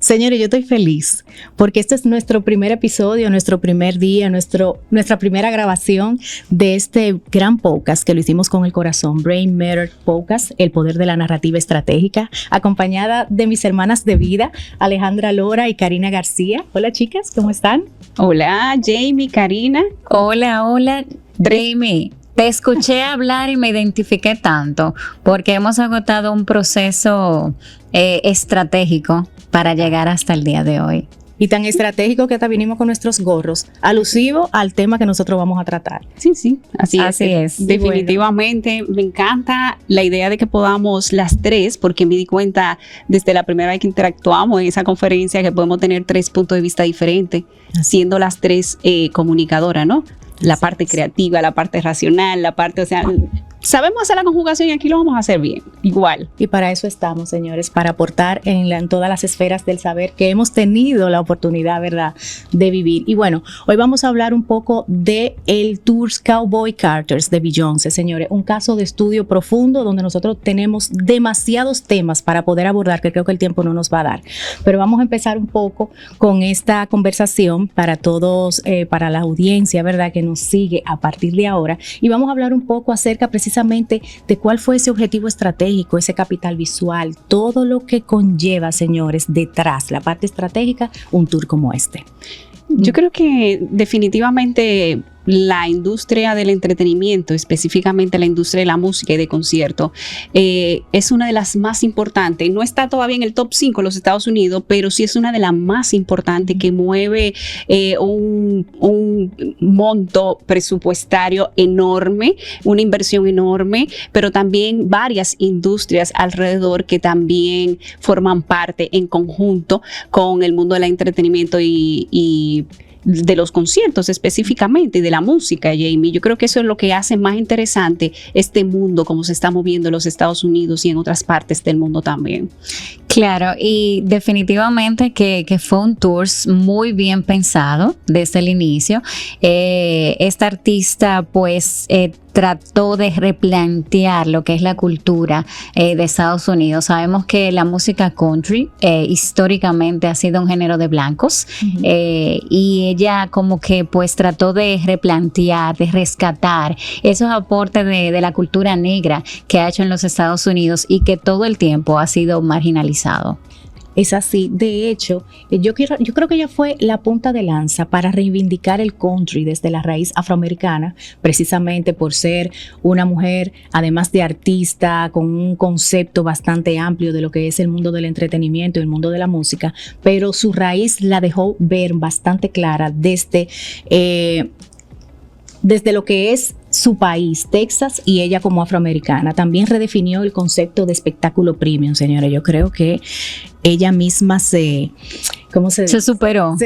Señores, yo estoy feliz porque este es nuestro primer episodio, nuestro primer día, nuestra primera grabación de este gran podcast que lo hicimos con el corazón, Brain Matter Podcast, el poder de la narrativa estratégica, acompañada de mis hermanas de vida, Alejandra Lora y Karina García. Hola chicas, ¿cómo están? Hola Jamie, Karina. Hola, Jamie. Te escuché hablar y me identifiqué tanto porque hemos agotado un proceso estratégico para llegar hasta el día de hoy. Y tan estratégico que hasta vinimos con nuestros gorros, alusivo al tema que nosotros vamos a tratar. Sí, así es. Definitivamente me encanta la idea de que podamos las tres, porque me di cuenta desde la primera vez que interactuamos en esa conferencia que podemos tener 3 puntos de vista diferentes, siendo las tres comunicadoras, ¿no? La parte creativa, la parte racional, la parte, sabemos hacer la conjugación y aquí lo vamos a hacer bien, igual. Y para eso estamos, señores, para aportar en todas las esferas del saber que hemos tenido la oportunidad, ¿verdad?, de vivir. Y bueno, hoy vamos a hablar un poco de el Tour Cowboy Carters de Beyoncé, señores. Un caso de estudio profundo donde nosotros tenemos demasiados temas para poder abordar, que creo que el tiempo no nos va a dar. Pero vamos a empezar un poco con esta conversación para todos, para la audiencia, ¿verdad?, que nos sigue a partir de ahora. Y vamos a hablar un poco acerca precisamente de cuál fue ese objetivo estratégico, ese capital visual, todo lo que conlleva, señores, detrás, la parte estratégica, un tour como este. Yo creo que definitivamente la industria del entretenimiento, específicamente la industria de la música y de concierto, es una de las más importantes. No está todavía en el top 5 en los Estados Unidos, pero sí es una de las más importantes que mueve un monto presupuestario enorme, una inversión enorme, pero también varias industrias alrededor que también forman parte en conjunto con el mundo del entretenimiento y de los conciertos específicamente y de la música, Jamie. Yo creo que eso es lo que hace más interesante este mundo, como se está moviendo en los Estados Unidos y en otras partes del mundo también. Claro, y definitivamente que fue un tour muy bien pensado desde el inicio. Esta artista pues trató de replantear lo que es la cultura de Estados Unidos. Sabemos que la música country históricamente ha sido un género de blancos, y ella como que pues trató de replantear, de rescatar esos aportes de la cultura negra que ha hecho en los Estados Unidos y que todo el tiempo ha sido marginalizado. Es así. De hecho, yo creo que ella fue la punta de lanza para reivindicar el country desde la raíz afroamericana, precisamente por ser una mujer, además de artista, con un concepto bastante amplio de lo que es el mundo del entretenimiento y el mundo de la música, pero su raíz la dejó ver bastante clara desde lo que es su país, Texas, y ella como afroamericana. También redefinió el concepto de espectáculo premium, señora. Yo creo que ella misma se superó,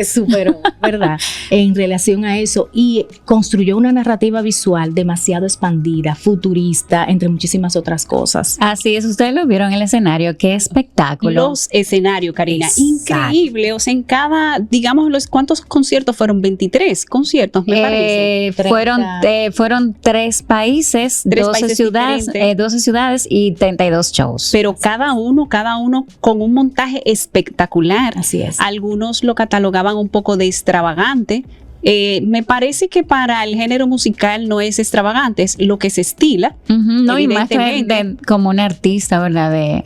¿verdad? En relación a eso, y construyó una narrativa visual demasiado expandida, futurista, entre muchísimas otras cosas. Así es, ustedes lo vieron en el escenario, qué espectáculo. Los escenarios, Karina, exacto. Increíble. En cada, digamos, ¿cuántos conciertos fueron? 23 conciertos, me parece. Fueron 3 países, 12 ciudades y 32 shows. Pero cada uno con un montaje espectacular. Así es. Algunos lo catalogaban un poco de extravagante. Me parece que para el género musical no es extravagante, es lo que se estila. No, y más como un artista, ¿verdad?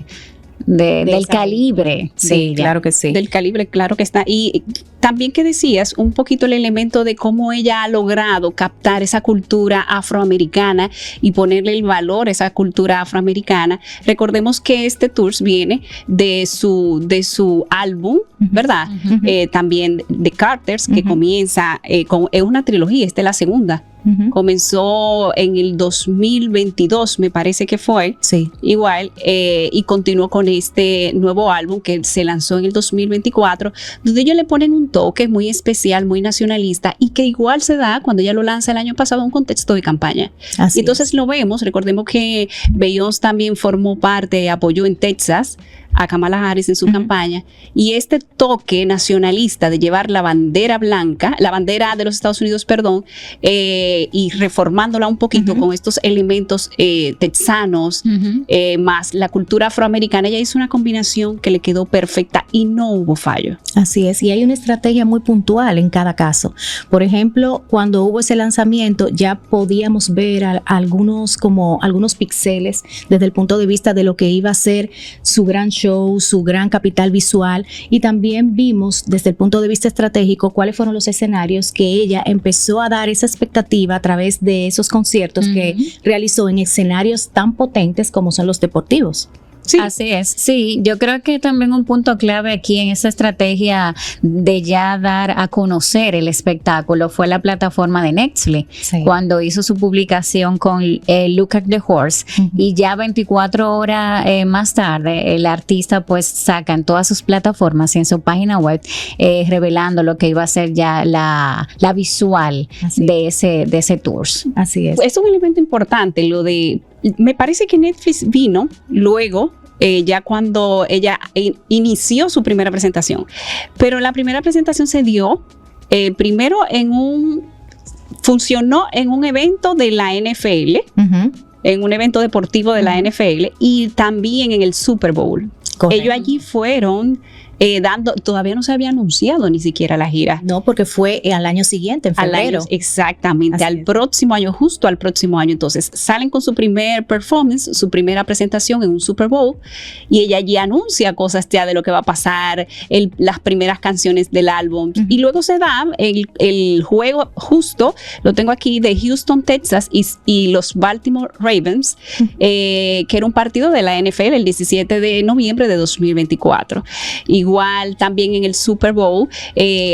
Del calibre. Sí, claro que sí. Del calibre, claro que está. Y también que decías un poquito el elemento de cómo ella ha logrado captar esa cultura afroamericana y ponerle el valor a esa cultura afroamericana. Recordemos que este tour viene de su álbum, ¿verdad? También de Carters, que comienza es una trilogía, esta es la segunda. Comenzó en el 2022, me parece que fue. Sí. Igual, y continuó con este nuevo álbum que se lanzó en el 2024, donde ellos le ponen un toque muy especial, muy nacionalista, y que igual se da cuando ella lo lanza el año pasado en un contexto de campaña. Así y entonces lo vemos, recordemos que Beyoncé también formó parte, apoyó en Texas a Kamala Harris en su campaña, y este toque nacionalista de llevar la bandera blanca, la bandera de los Estados Unidos, perdón, y reformándola un poquito con estos elementos texanos, más la cultura afroamericana. Ella hizo una combinación que le quedó perfecta y no hubo fallo. Así es, y hay una estrategia muy puntual en cada caso. Por ejemplo, cuando hubo ese lanzamiento, ya podíamos ver algunos píxeles desde el punto de vista de lo que iba a ser su gran show, su gran capital visual, y también vimos desde el punto de vista estratégico cuáles fueron los escenarios que ella empezó a dar esa expectativa a través de esos conciertos que realizó en escenarios tan potentes como son los deportivos. Sí. Así es, sí, yo creo que también un punto clave aquí en esa estrategia de ya dar a conocer el espectáculo fue la plataforma de Netflix, cuando hizo su publicación con Look at the Horse, y ya 24 horas más tarde el artista pues saca en todas sus plataformas y en su página web revelando lo que iba a ser ya la visual de ese tour. Así es. Es un elemento importante lo de... Me parece que Netflix vino luego, ya cuando ella inició su primera presentación. Pero la primera presentación se dio primero funcionó en un evento de la NFL, en un evento deportivo de la NFL, y también en el Super Bowl. Correcto. Ellos allí fueron todavía no se había anunciado ni siquiera la gira. No, porque fue al año siguiente, en febrero. Exactamente, próximo año, justo al próximo año. Entonces salen con su primer performance, su primera presentación en un Super Bowl, y ella allí anuncia cosas ya de lo que va a pasar, las primeras canciones del álbum. Y luego se da el juego, justo lo tengo aquí, de Houston, Texas y los Baltimore Ravens, que era un partido de la NFL el 17 de noviembre de 2024. Igual también en el Super Bowl,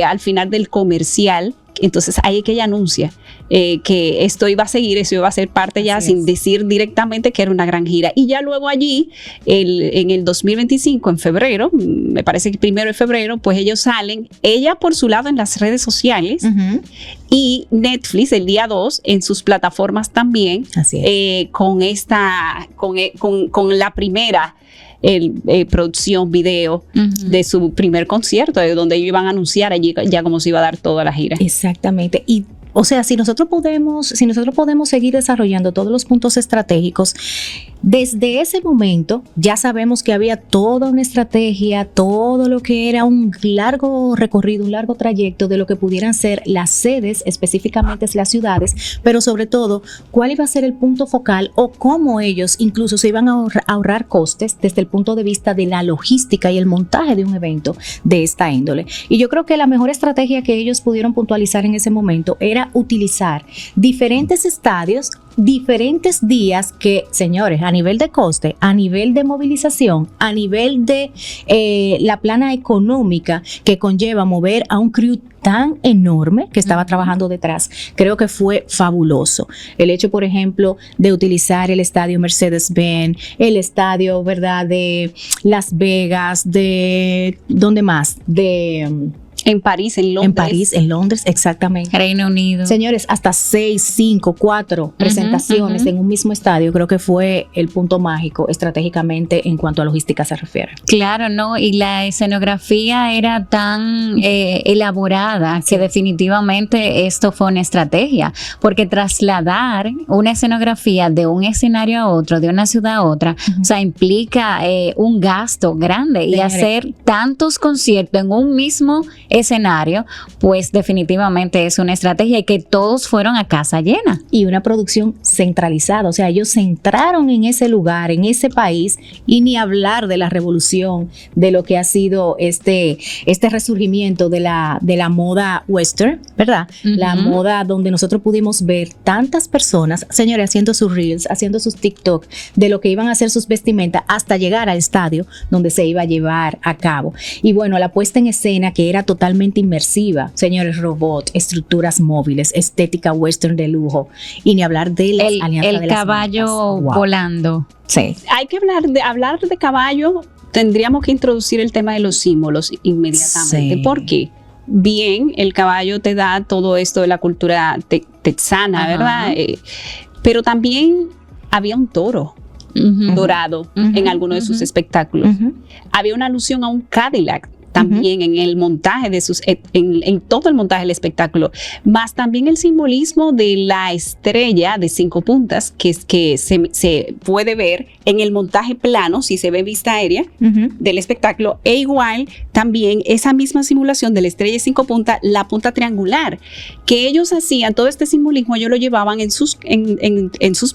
al final del comercial, entonces ahí es que ella anuncia que esto iba a seguir, eso iba a ser parte ya, sin decir directamente que era una gran gira. Y ya luego allí, en el 2025, en febrero, me parece que 1 de febrero, pues ellos salen, ella por su lado en las redes sociales, y Netflix el día 2 en sus plataformas también, con la primera producción video de su primer concierto, de donde ellos iban a anunciar allí ya cómo se iba a dar toda la gira. Exactamente. Y o sea, si nosotros podemos seguir desarrollando todos los puntos estratégicos, desde ese momento ya sabemos que había toda una estrategia, todo lo que era un largo recorrido, un largo trayecto de lo que pudieran ser las sedes, específicamente las ciudades, pero sobre todo, cuál iba a ser el punto focal o cómo ellos incluso se iban a ahorrar costes desde el punto de vista de la logística y el montaje de un evento de esta índole. Y yo creo que la mejor estrategia que ellos pudieron puntualizar en ese momento era utilizar diferentes estadios, diferentes días que, señores, a nivel de coste, a nivel de movilización, a nivel de la plana económica que conlleva mover a un crew tan enorme que estaba trabajando detrás, creo que fue fabuloso. El hecho, por ejemplo, de utilizar el estadio Mercedes-Benz, el estadio, ¿verdad?, de Las Vegas, de ¿dónde más? En París, en Londres. En París, en Londres, exactamente. Reino Unido. Señores, hasta 6, 5, 4 presentaciones en un mismo estadio, creo que fue el punto mágico estratégicamente en cuanto a logística se refiere. Claro, ¿no? Y la escenografía era tan elaborada que definitivamente esto fue una estrategia, porque trasladar una escenografía de un escenario a otro, de una ciudad a otra, o sea, implica un gasto grande, y hacer tantos conciertos en un mismo escenario, pues definitivamente es una estrategia, y que todos fueron a casa llena. Y una producción centralizada, o sea, ellos se centraron en ese lugar, en ese país, y ni hablar de la revolución, de lo que ha sido este resurgimiento de la moda western, ¿verdad? La moda donde nosotros pudimos ver tantas personas, señores, haciendo sus reels, haciendo sus TikTok, de lo que iban a hacer sus vestimentas, hasta llegar al estadio donde se iba a llevar a cabo. Y bueno, la puesta en escena que era totalmente inmersiva, señores, robot, estructuras móviles, estética western de lujo, y ni hablar de las alianzas de las caballo marcas. volando. Sí. Hay que hablar de caballo, tendríamos que introducir el tema de los símbolos inmediatamente. Sí. ¿Por qué? Bien, el caballo te da todo esto de la cultura texana, ¿verdad? Pero también había un toro. dorado en alguno de sus espectáculos. Había una alusión a un Cadillac también en el montaje de en todo el montaje del espectáculo, más también el simbolismo de la estrella de 5 puntas que se puede ver en el montaje plano, si se ve vista aérea del espectáculo, e igual también esa misma simulación de la estrella de 5 puntas, la punta triangular, que ellos hacían, todo este simbolismo ellos lo llevaban en sus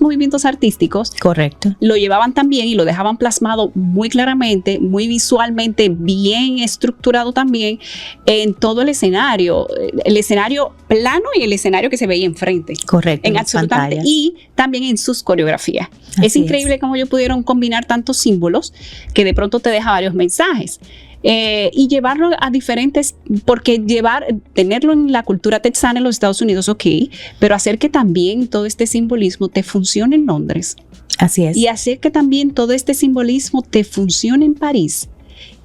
movimientos artísticos. Correcto. Lo llevaban también y lo dejaban plasmado muy claramente, muy visualmente bien estructurado también en todo el escenario plano y el escenario que se veía enfrente. Correcto. En absolutamente. Y también en sus coreografías. Es increíble cómo ellos pudieron combinar tantos símbolos que de pronto te deja varios mensajes. Y llevarlo a diferentes, porque tenerlo en la cultura texana en los Estados Unidos, ok, pero hacer que también todo este simbolismo te funcione en Londres. Así es. Y hacer que también todo este simbolismo te funcione en París,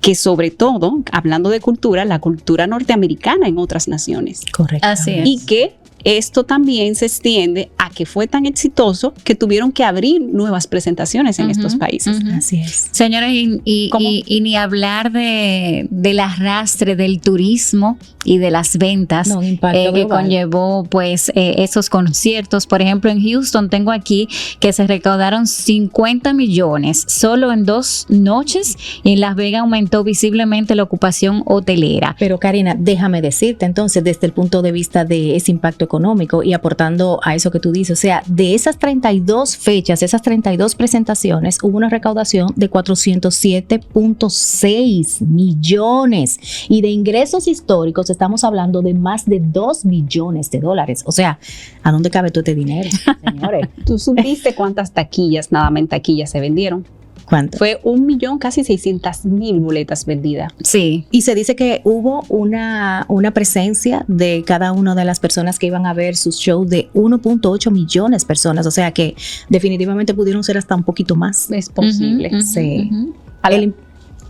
que sobre todo, hablando de cultura, la cultura norteamericana en otras naciones. Correcto. Así es. Y que esto también se extiende a que fue tan exitoso que tuvieron que abrir nuevas presentaciones en estos países. Así es. Señores, y ni hablar del arrastre del turismo y de las ventas que conllevó pues esos conciertos. Por ejemplo, en Houston tengo aquí que se recaudaron 50 millones solo en 2 noches, y en Las Vegas aumentó visiblemente la ocupación hotelera. Pero Karina, déjame decirte entonces, desde el punto de vista de ese impacto económico y aportando a eso que tú dices, o sea, de esas 32 fechas, esas 32 presentaciones, hubo una recaudación de 407.6 millones, y de ingresos históricos estamos hablando de más de $2 billones. O sea, ¿a dónde cabe todo este dinero, señores? ¿Tú supiste cuántas taquillas, nada más en taquillas, se vendieron? ¿Cuánto? Fue 1.000.000, casi 600.000 boletas vendidas. Sí. Y se dice que hubo una presencia de cada una de las personas que iban a ver sus shows de 1.8 millones de personas. O sea que definitivamente pudieron ser hasta un poquito más. Es posible. Sí.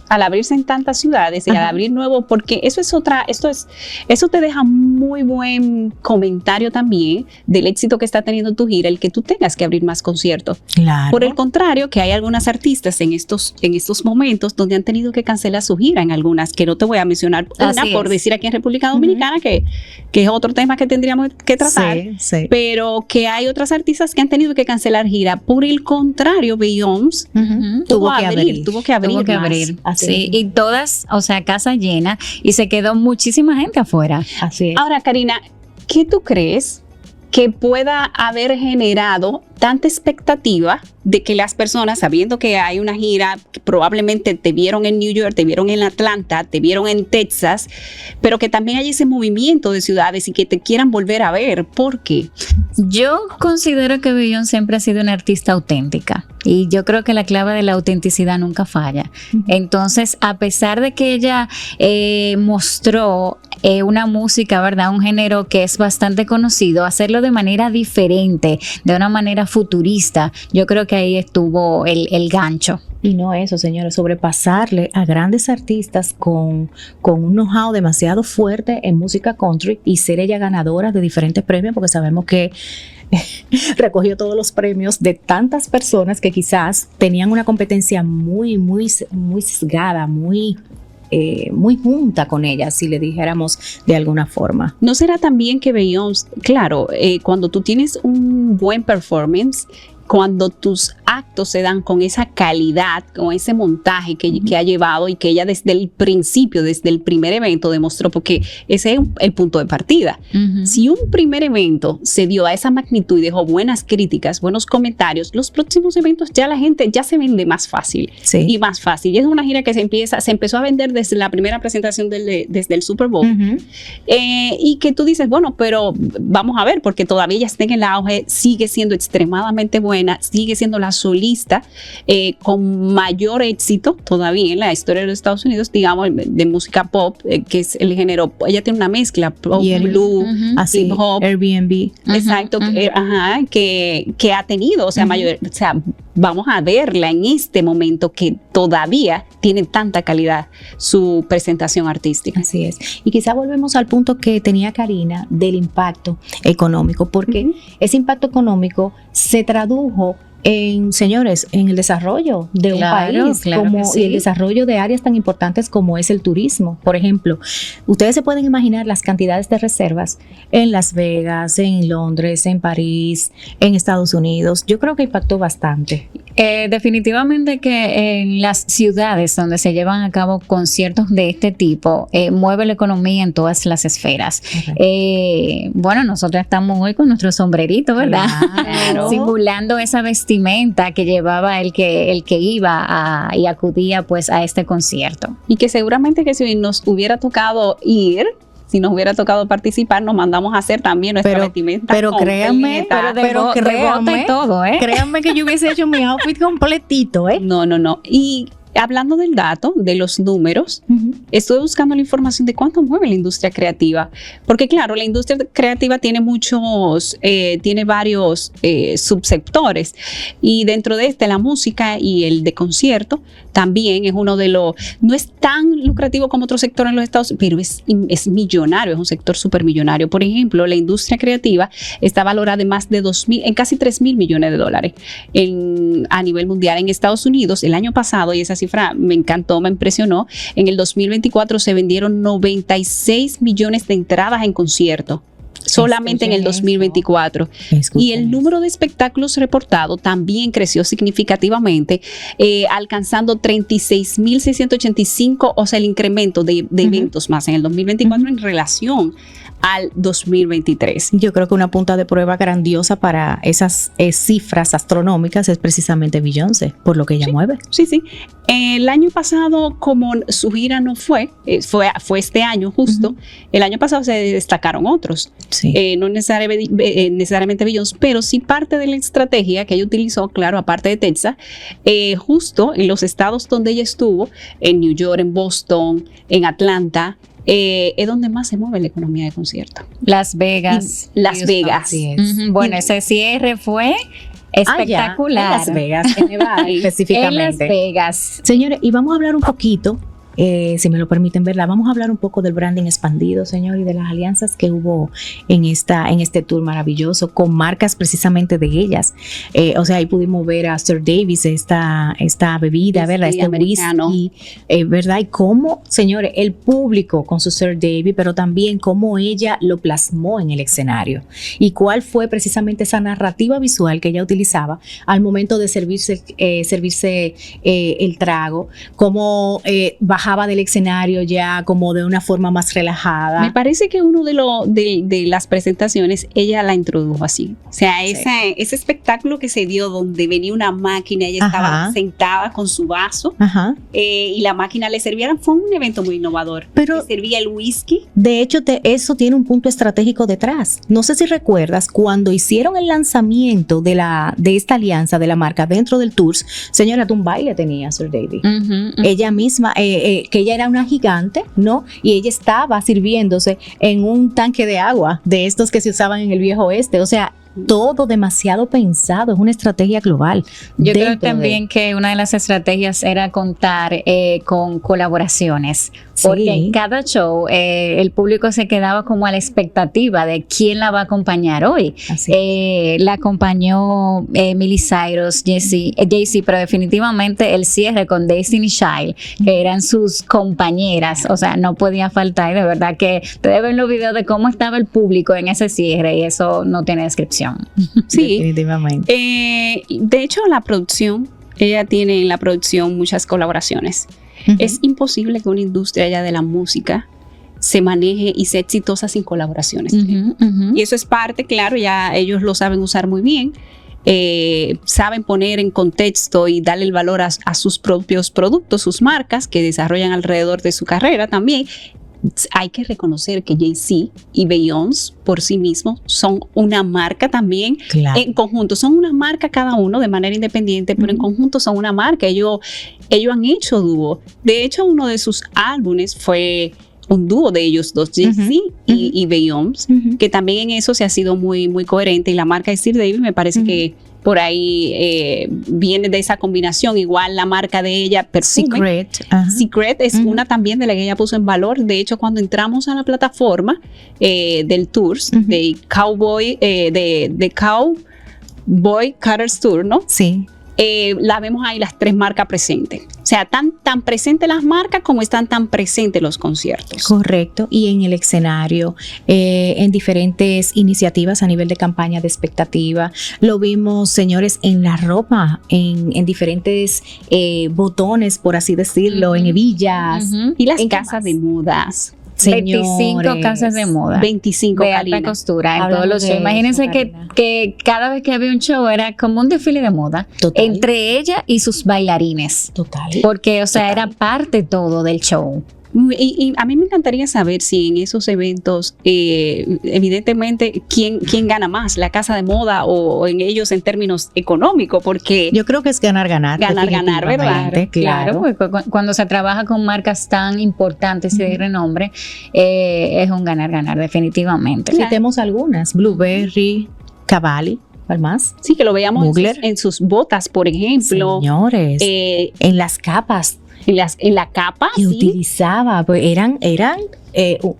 Al abrirse en tantas ciudades y al abrir nuevo, porque eso te deja muy buen comentario también del éxito que está teniendo tu gira, el que tú tengas que abrir más conciertos. Claro. Por el contrario, que hay algunas artistas en estos momentos donde han tenido que cancelar su gira, en algunas, que no te voy a mencionar por decir aquí en República Dominicana, que es otro tema que tendríamos que tratar, sí. Pero que hay otras artistas que han tenido que cancelar gira. Por el contrario, Beyoncé tuvo que abrir. Sí, y todas, o sea, casa llena, y se quedó muchísima gente afuera. Así es. Ahora, Karina, ¿qué tú crees que pueda haber generado tanta expectativa de que las personas, sabiendo que hay una gira, que probablemente te vieron en New York, te vieron en Atlanta, te vieron en Texas, pero que también hay ese movimiento de ciudades y que te quieran volver a ver? ¿Por qué? Yo considero que Beyoncé siempre ha sido una artista auténtica, y yo creo que la clave de la autenticidad nunca falla. Entonces, a pesar de que ella mostró una música, ¿verdad? Un género que es bastante conocido, hacerlo de manera diferente, de una manera futurista, yo creo que ahí estuvo el gancho. Y no eso, señores, sobrepasarle a grandes artistas con un know-how demasiado fuerte en música country y ser ella ganadora de diferentes premios, porque sabemos que recogió todos los premios de tantas personas que quizás tenían una competencia muy sesgada, muy junta con ella, si le dijéramos de alguna forma. ¿No será también que Beyoncé, claro, cuando tú tienes un buen performance, cuando tus actos se dan con esa calidad, con ese montaje que ha llevado y que ella desde el principio, desde el primer evento demostró, porque ese es el punto de partida. Si un primer evento se dio a esa magnitud y dejó buenas críticas, buenos comentarios, los próximos eventos ya la gente ya se vende más fácil y más fácil. Y es una gira que se empezó a vender desde la primera presentación desde el Super Bowl. Y que tú dices, bueno, pero vamos a ver, porque todavía ella está en el auge, sigue siendo extremadamente buena, sigue siendo la solista con mayor éxito todavía en la historia de los Estados Unidos, digamos, de música pop, que es el género. Ella tiene una mezcla pop, blue, hip hop, Airbnb. Exacto, que ha tenido, o sea, vamos a verla en este momento que todavía tiene tanta calidad su presentación artística. Así es. Y quizá volvemos al punto que tenía Karina del impacto económico, porque ese impacto económico se tradujo señores, en el desarrollo de un país y el desarrollo de áreas tan importantes como es el turismo. Por ejemplo, ustedes se pueden imaginar las cantidades de reservas en Las Vegas, en Londres, en París, en Estados Unidos. Yo creo que impactó bastante. Definitivamente que en las ciudades donde se llevan a cabo conciertos de este tipo, mueve la economía en todas las esferas. Bueno, nosotros estamos hoy con nuestro sombrerito, ¿verdad? Claro. Simulando esa vestimenta que llevaba el que iba y acudía pues a este concierto. Y que seguramente que si nos hubiera tocado ir, si nos hubiera tocado participar, nos mandamos a hacer también nuestra vestimenta. Pero créanme, y todo, créanme que yo hubiese hecho mi outfit completito, No. Y hablando del dato, de los números, estuve buscando la información de cuánto mueve la industria creativa. Porque claro, la industria creativa tiene varios subsectores. Y dentro de la música y el de concierto, también es uno de los, no es tan lucrativo como otro sector en los Estados Unidos, pero es millonario, es un sector súper millonario. Por ejemplo, la industria creativa está valorada en más de en casi 3,000 millones de dólares a nivel mundial. En Estados Unidos, el año pasado, y esa cifra me encantó, me impresionó, en el 2024 se vendieron 96 millones de entradas en conciertos. Solamente en el 2024. Y el número de espectáculos reportados también creció significativamente, alcanzando 36,685, o sea, el incremento de eventos más en el 2024 en relación al 2023. Yo creo que una punta de prueba grandiosa para esas cifras astronómicas es precisamente Beyoncé, por lo que ella mueve. Sí. El año pasado, como su gira no fue este año justo, el año pasado se destacaron otros. Sí. No necesariamente Beyoncé, pero sí parte de la estrategia que ella utilizó, claro, aparte de Texas, justo en los estados donde ella estuvo, en New York, en Boston, en Atlanta, es donde más se mueve la economía de concierto. Las Vegas. Las Vegas. Bueno, ese cierre fue espectacular. En Las Vegas, en Nevada específicamente. En Las Vegas. Señores, y vamos a hablar un poquito, si me lo permiten, ¿verdad? Vamos a hablar un poco del branding expandido, señor, y de las alianzas que hubo en este tour maravilloso con marcas precisamente de ellas. O sea, ahí pudimos ver a Sir Davis, esta bebida, ¿verdad? Este americano. whisky, ¿verdad? Y cómo, señores, el público con su Sir Davis, pero también cómo ella lo plasmó en el escenario. Y cuál fue precisamente esa narrativa visual que ella utilizaba al momento de servirse el trago, cómo bajaba del escenario ya como de una forma más relajada. Me parece que uno de las presentaciones ella la introdujo así. O sea, ese espectáculo que se dio donde venía una máquina, ella estaba sentada con su vaso y la máquina le servía, fue un evento muy innovador. Pero le servía el whisky. De hecho, eso tiene un punto estratégico detrás. No sé si recuerdas cuando hicieron el lanzamiento de esta alianza de la marca dentro del Tours, señora, un baile tenía Sir Davis. Ella misma, que ella era una gigante, ¿no? Y ella estaba sirviéndose en un tanque de agua de estos que se usaban en el viejo oeste. O sea, todo demasiado pensado, es una estrategia global. Yo creo también que una de las estrategias era contar con colaboraciones, porque en cada show el público se quedaba como a la expectativa de quién la va a acompañar hoy. La acompañó Miley Cyrus, Jay-Z, pero definitivamente el cierre con Destiny Child, que eran sus compañeras, o sea, no podía faltar. Y de verdad que ustedes ven los videos de cómo estaba el público en ese cierre y eso no tiene descripción. Sí, definitivamente. De hecho, ella tiene en la producción muchas colaboraciones. Es imposible que una industria ya de la música se maneje y sea exitosa sin colaboraciones. Y eso es parte, claro, ya ellos lo saben usar muy bien. Saben poner en contexto y darle el valor a sus propios productos, sus marcas que desarrollan alrededor de su carrera también. Hay que reconocer que Jay-Z y Beyoncé por sí mismos son una marca también. Claro. En conjunto, son una marca cada uno de manera independiente, pero en conjunto son una marca. Ellos han hecho dúo. De hecho, uno de sus álbumes fue un dúo de ellos dos, Jay-Z y Beyoncé, que también en eso se ha sido muy, muy coherente. Y la marca de Sir Davis me parece que por ahí viene de esa combinación. Igual la marca de ella, Perfume. Secret es una también de la que ella puso en valor. De hecho, cuando entramos a la plataforma del Tours, de Cowboy, de Cow Boy Carter's Tour, ¿no? Sí. La vemos ahí las 3 marcas presentes. O sea, tan presentes las marcas como están tan presentes los conciertos. Correcto. Y en el escenario, en diferentes iniciativas a nivel de campaña de expectativa. Lo vimos, señores, en la ropa, en diferentes botones, por así decirlo, en hebillas. Y las ¿En qué casas más? de modas. 25 casas de moda. 25 de alta Karina. costura en Hablamos todos los de shows. Imagínense eso, Karina. que cada vez que había un show era como un desfile de moda. Total. Entre ella y sus bailarines. Total. Porque, o sea, Total. era parte todo del show. Y a mí me encantaría saber si en esos eventos, evidentemente, ¿quién gana más? ¿La casa de moda o en ellos en términos económicos? Porque Yo creo que es ganar, ¿verdad? definitivamente, claro. Porque cuando se trabaja con marcas tan importantes y de renombre, es un ganar-ganar, definitivamente. Claro. Citemos algunas: Blueberry, Cavalli, ¿cuál más? sí, que lo veamos Mugler. en sus botas, por ejemplo. Señores, En en las capas la capa, que sí. utilizaba, pues eran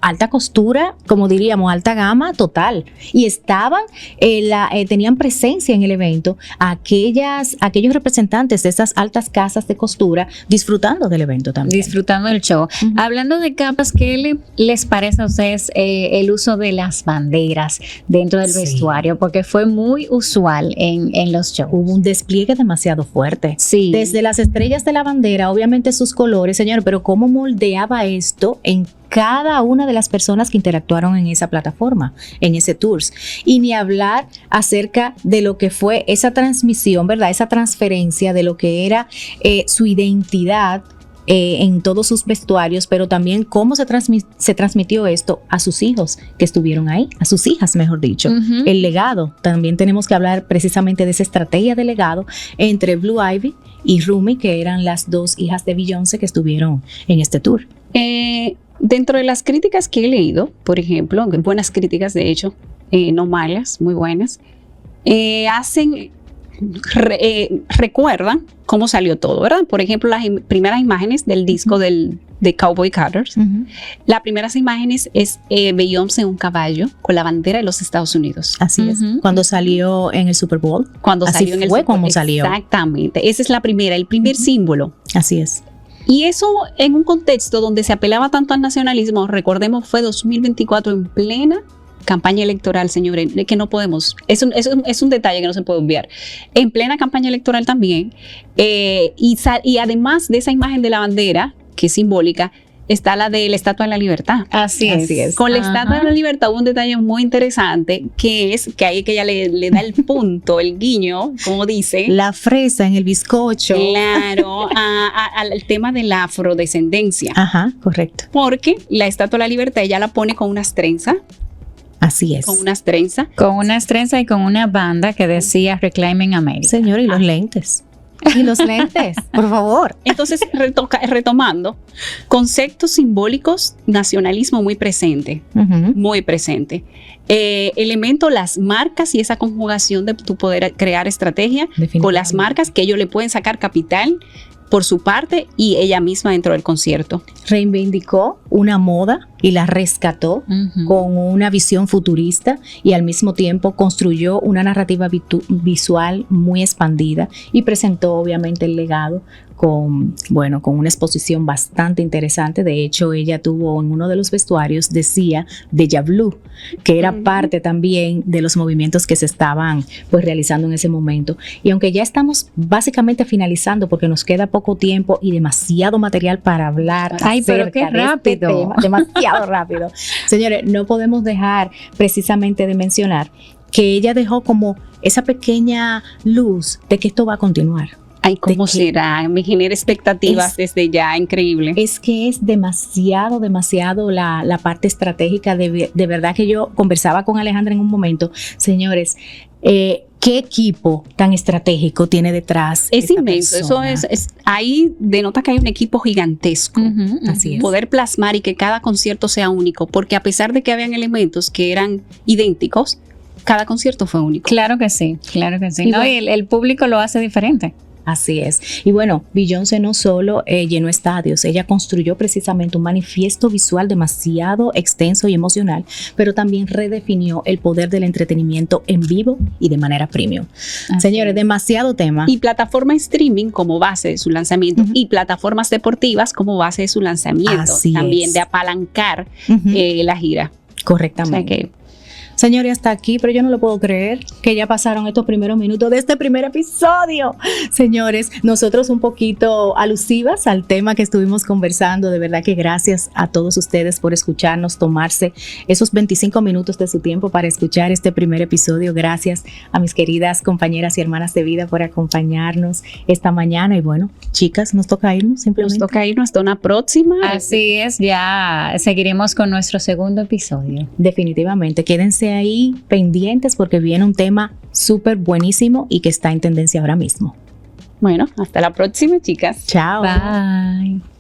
alta costura, como diríamos, alta gama total. Y estaban, tenían presencia en el evento aquellos representantes de esas altas casas de costura disfrutando del evento también. Disfrutando del show. Ujú. Hablando de capas, ¿qué les parece a ustedes el uso de las banderas dentro del Sí. vestuario? Porque fue muy usual en los shows. Hubo un despliegue demasiado fuerte. Sí. Desde las estrellas de la bandera, obviamente sus colores, señor, pero cómo moldeaba esto en cada una de las personas que interactuaron en esa plataforma, en ese tours. Y ni hablar acerca de lo que fue esa transmisión, ¿verdad? Esa transferencia de lo que era su identidad en todos sus vestuarios, pero también cómo se transmitió esto a sus hijos que estuvieron ahí, a sus hijas, mejor dicho. Ujú. El legado, también tenemos que hablar precisamente de esa estrategia de legado entre Blue Ivy y Rumi, que eran las 2 hijas de Beyoncé que estuvieron en este tour. Dentro de las críticas que he leído, por ejemplo, buenas críticas de hecho, no malas, muy buenas, recuerdan cómo salió todo, ¿verdad? Por ejemplo, las primeras imágenes del disco de Cowboy Carters. Las primeras imágenes es Beyoncé en un caballo con la bandera de los Estados Unidos. Así es. Ujú. Cuando salió en el Super Bowl. Cuando Así salió en el fue Super- como salió. Exactamente. Esa es la primera, el primer símbolo. Así es. Y eso en un contexto donde se apelaba tanto al nacionalismo, recordemos, fue 2024 en plena campaña electoral, señores, que no podemos, es un detalle que no se puede obviar. En plena campaña electoral también, y además de esa imagen de la bandera, que es simbólica, está la de la Estatua de la Libertad. Así es. Con la Ajá. Estatua de la Libertad hubo un detalle muy interesante, que es que ahí que ella le da el punto, el guiño, como dice. La fresa en el bizcocho. Claro, al tema de la afrodescendencia. Ajá, correcto. Porque la Estatua de la Libertad ella la pone con unas trenzas, Así es. con unas trenzas. Con unas trenzas y con una banda que decía Reclaiming America. Señor, y los lentes. Y los lentes, por favor. Entonces, retomando, conceptos simbólicos, nacionalismo muy presente, Ujú. muy presente. Elemento, las marcas y esa conjugación de tu poder crear estrategia con las marcas que ellos le pueden sacar capital por su parte y ella misma dentro del concierto. Reivindicó una moda y la rescató Ujú. con una visión futurista y al mismo tiempo construyó una narrativa visual muy expandida y presentó obviamente el legado con una exposición bastante interesante. De hecho, ella tuvo en uno de los vestuarios, decía Deja Blue, que era parte también de los movimientos que se estaban pues realizando en ese momento. Y aunque ya estamos básicamente finalizando porque nos queda poco tiempo y demasiado material para hablar. Ay, pero qué acerca de este rápido. tema, demasiado rápido. Señores, no podemos dejar precisamente de mencionar que ella dejó como esa pequeña luz de que esto va a continuar. Ay, ¿cómo ¿De qué? será? Me genera expectativas desde ya, increíble. Es que es demasiado la parte estratégica. De verdad que yo conversaba con Alejandra en un momento. Señores, ¿qué equipo tan estratégico tiene detrás? Es esta inmenso, persona? eso es, ahí denota que hay un equipo gigantesco. Ujú, Así ujú. es. Poder plasmar y que cada concierto sea único, porque a pesar de que habían elementos que eran idénticos, cada concierto fue único. Claro que sí, claro que sí. Y No, bueno. y el público lo hace diferente. Así es. Y bueno, Beyoncé no solo llenó estadios, ella construyó precisamente un manifiesto visual demasiado extenso y emocional, pero también redefinió el poder del entretenimiento en vivo y de manera premium. Señores, demasiado tema. Y plataforma streaming como base de su lanzamiento y plataformas deportivas como base de su lanzamiento. Así también es. de apalancar la gira. Correctamente. O sea que, señores, hasta aquí, pero yo no lo puedo creer que ya pasaron estos primeros minutos de este primer episodio. Señores, nosotros un poquito alusivas al tema que estuvimos conversando. De verdad que gracias a todos ustedes por escucharnos, tomarse esos 25 minutos de su tiempo para escuchar este primer episodio. Gracias a mis queridas compañeras y hermanas de vida por acompañarnos esta mañana. Y bueno, chicas, nos toca irnos simplemente. nos toca irnos hasta una próxima. Así es, ya seguiremos con nuestro segundo episodio. Definitivamente, quédense ahí pendientes porque viene un tema súper buenísimo y que está en tendencia ahora mismo. Bueno, hasta la próxima, chicas. Chao. Bye.